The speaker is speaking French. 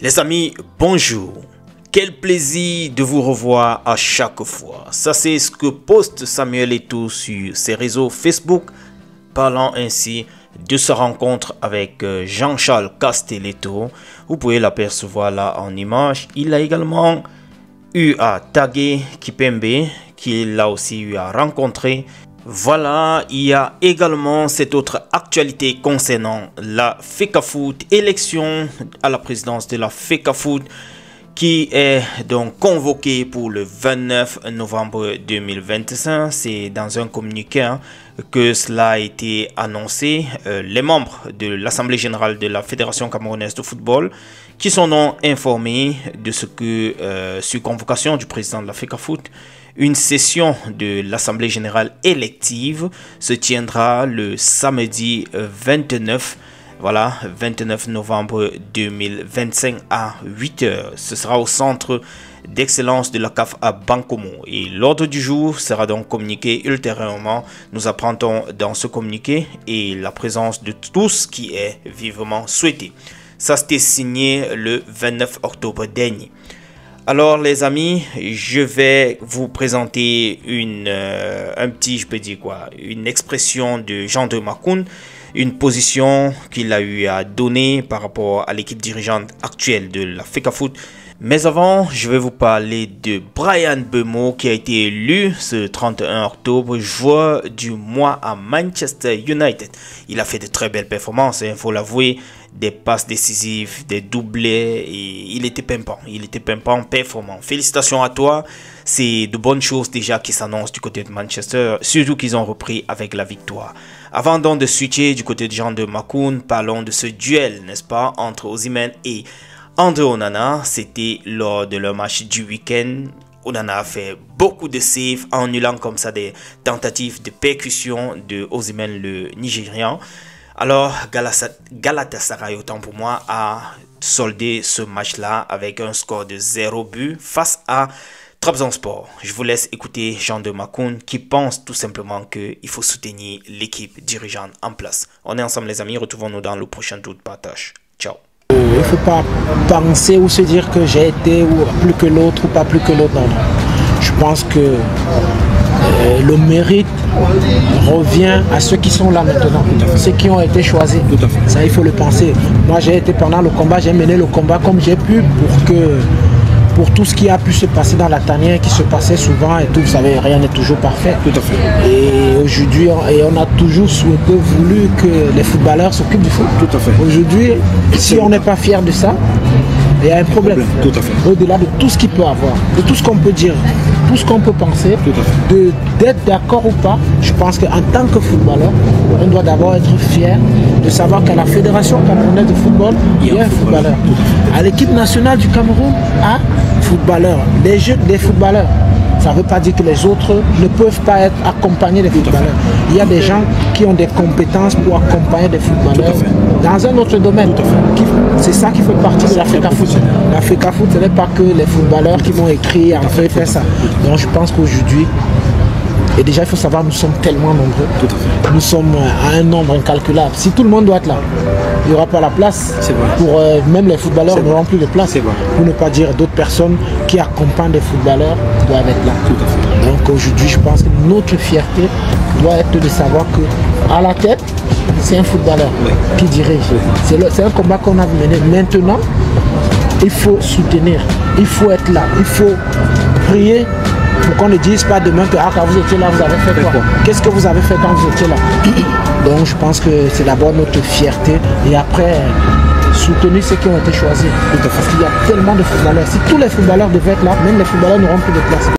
Les amis, bonjour. Quel plaisir de vous revoir à chaque fois. Ça, c'est ce que poste Samuel Eto'o sur ses réseaux Facebook, parlant ainsi de sa rencontre avec Jean-Charles Castelletto. Vous pouvez l'apercevoir là en image. Il a également eu à taguer Kipembe, qu'il a aussi eu à rencontrer. Voilà, il y a également cette autre actualité concernant la FECAFOOT, élection à la présidence de la FECAFOOT qui est donc convoquée pour le 29 novembre 2025. C'est dans un communiqué que cela a été annoncé. Les membres de l'Assemblée générale de la Fédération camerounaise de football qui sont donc informés de ce que, sur convocation du président de la FECAFOOT, une session de l'Assemblée générale élective se tiendra le samedi 29 novembre 2025 à 8 h. Ce sera au centre d'excellence de la CAF à Bankomo. Et l'ordre du jour sera donc communiqué ultérieurement. Nous apprendrons dans ce communiqué et la présence de tous qui est vivement souhaité. Ça, c'était signé le 29 octobre dernier. Alors les amis, je vais vous présenter une expression de Jean de Makoun, une position qu'il a eu à donner par rapport à l'équipe dirigeante actuelle de la FECAFOOT. Mais avant, je vais vous parler de Bryan Mbeumo qui a été élu ce 31 octobre joueur du mois à Manchester United. Il a fait de très belles performances, il faut l'avouer, des passes décisives, des doublés, et il était pimpant, performant. Félicitations à toi, c'est de bonnes choses déjà qui s'annoncent du côté de Manchester, surtout qu'ils ont repris avec la victoire. Avant donc de switcher du côté de Jean de Makoun, parlons de ce duel, n'est-ce pas, entre Osimhen et André Onana. C'était lors de leur match du week-end. Onana a fait beaucoup de saves, annulant comme ça des tentatives de percussion de Osimhen, le Nigérian. Alors Galatasaray, autant pour moi, a soldé ce match-là avec un score de 0 but face à Trabzonspor. Je vous laisse écouter Jean de Makoun qui pense tout simplement qu'il faut soutenir l'équipe dirigeante en place. On est ensemble les amis, retrouvons-nous dans le prochain tour de partage. Ciao. Il ne faut pas penser ou se dire que j'ai été ou plus que l'autre ou pas plus que l'autre. Non. Je pense que le mérite revient à ceux qui sont là maintenant, ceux qui ont été choisis. Ça, il faut le penser. Moi, j'ai été pendant le combat, j'ai mené le combat comme j'ai pu pour tout ce qui a pu se passer dans la tanière, qui se passait souvent et tout. Vous savez, rien n'est toujours parfait. Tout à fait. Et aujourd'hui, on a toujours souhaité, voulu que les footballeurs s'occupent du foot. Tout à fait. Aujourd'hui, si on n'est pas fier de ça, il y a un problème. Tout à fait. Au-delà de tout ce qu'il peut avoir, de tout ce qu'on peut dire, tout ce qu'on peut penser, d'être d'accord ou pas, je pense qu'en tant que footballeur, on doit d'abord être fier de savoir qu'à la Fédération camerounaise de football, il y a un footballeur. À l'équipe nationale du Cameroun, un footballeur. Les jeux des footballeurs. Ça ne veut pas dire que les autres ne peuvent pas être accompagnés des footballeurs. Il y a des gens qui ont des compétences pour accompagner des footballeurs dans un autre domaine. C'est ça qui fait partie de la FECAFOOT. La FECAFOOT, ce n'est pas que les footballeurs qui vont écrire, en fait, faire ça. Donc je pense qu'aujourd'hui, et déjà il faut savoir, nous sommes tellement nombreux. Nous sommes à un nombre incalculable. Si tout le monde doit être là, il n'y aura pas la place. Pour même les footballeurs n'auront plus de place. Pour ne pas dire d'autres personnes qui accompagnent les footballeurs doivent être là. Donc aujourd'hui, je pense que notre fierté doit être de savoir qu'à la tête, c'est un footballeur qui dirige. C'est un combat qu'on a mené. Maintenant, il faut soutenir, il faut être là, il faut prier pour qu'on ne dise pas demain que quand vous étiez là, vous avez fait quoi? Qu'est-ce que vous avez fait quand vous étiez là? Donc je pense que c'est d'abord notre fierté et après soutenir ceux qui ont été choisis. Parce qu'il y a tellement de footballeurs. Si tous les footballeurs devaient être là, même les footballeurs n'auront plus de place.